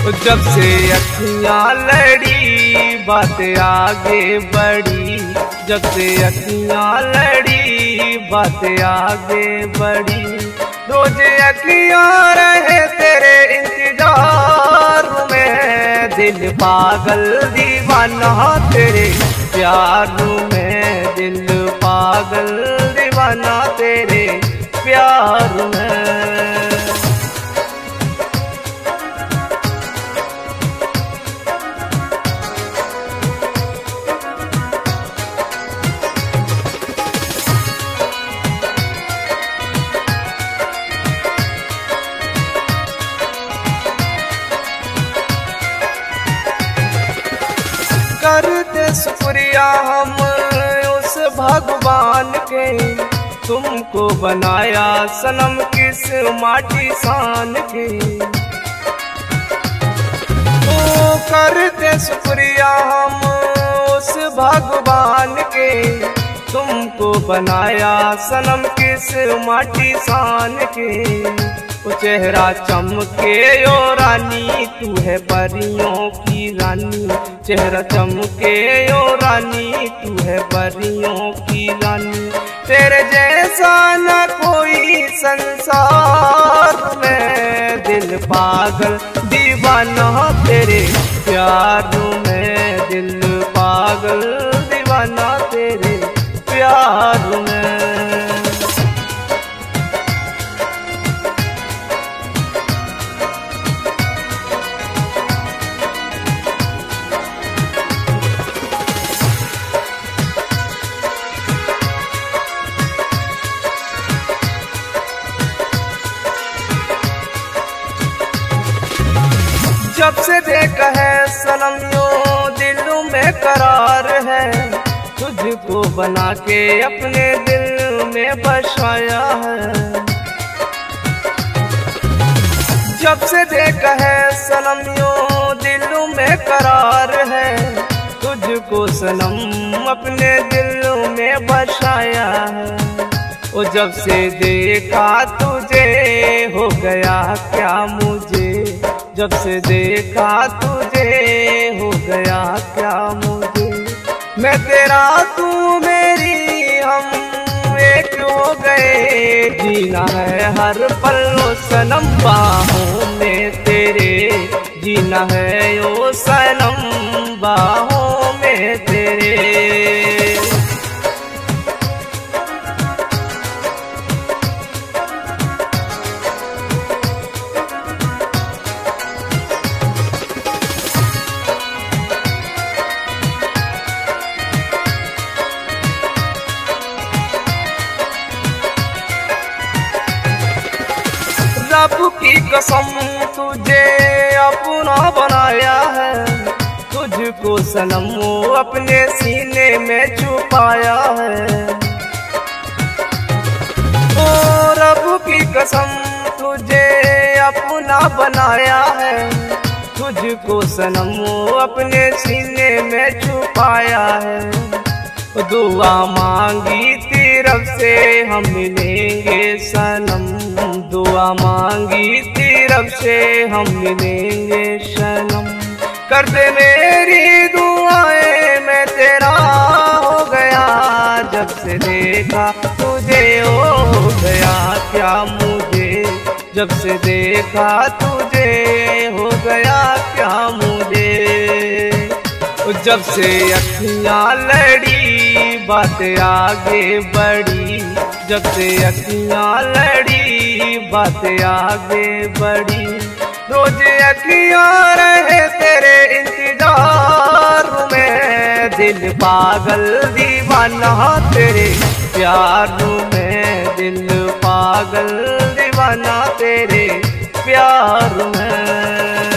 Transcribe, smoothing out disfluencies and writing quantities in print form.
जब से अखियां लड़ी बात आगे बढ़ी, जब से अखियां लड़ी बात आगे बढ़ी। रोज अखियां रहे तेरे इंतजार में, दिल पागल दीवाना तेरे प्यार में, दिल पागल दीवाना तेरे प्यार में। करते शुक्रिया हम उस भगवान के, तुमको बनाया सनम किस माटी सान के। ओ करते शुक्रिया हम उस भगवान के, तुमको बनाया सनम किस माटी सान के। वो चेहरा चमके ओ रानी तू है परियों की रानी, चेहरा चमके ओ रानी तू है परियों की रानी। तेरे जैसा न कोई संसार में, दिल पागल दीवाना तेरे प्यार में, दिल पागल दीवाना तेरे प्यार में। जब से देखा है सनम यूं दिलों में करार है, तुझको बना के अपने दिल में बसाया है। जब से देखा है सनम यूं दिलों में करार है, तुझको सनम अपने दिल में बसाया है। ओ जब से देखा तुझे हो गया क्या मुझे, जब से देखा तुझे हो गया क्या मुझे। मैं तेरा तू मेरी हम एक हो गए, जीना है हर पल ओ सनम बाहों में तेरे, जीना है ओ सनम बाहों में तेरे। रब की कसम तुझे अपना बनाया है, तुझको सनम वो अपने सीने में छुपाया है। ओ रब की कसम तुझे अपना बनाया है, तुझको सनम वो अपने सीने में छुपाया है। दुआ मांगी थी रब से हम मिलेंगे सनम, दुआ मांगी थी रब से हम मिलेंगे सनम। कर दे मेरी दुआएं मैं तेरा हो गया, जब से देखा तुझे हो गया क्या मुझे, जब से देखा तुझे हो गया क्या मुझे। जब से अखियां लड़ी बात आगे बढ़ी, जब से अखियां लड़ी बात आगे बढ़ी। रोज अखियां रहे तेरे इंतजार में, दिल पागल दीवाना तेरे प्यार में, दिल पागल दीवाना तेरे प्यार में।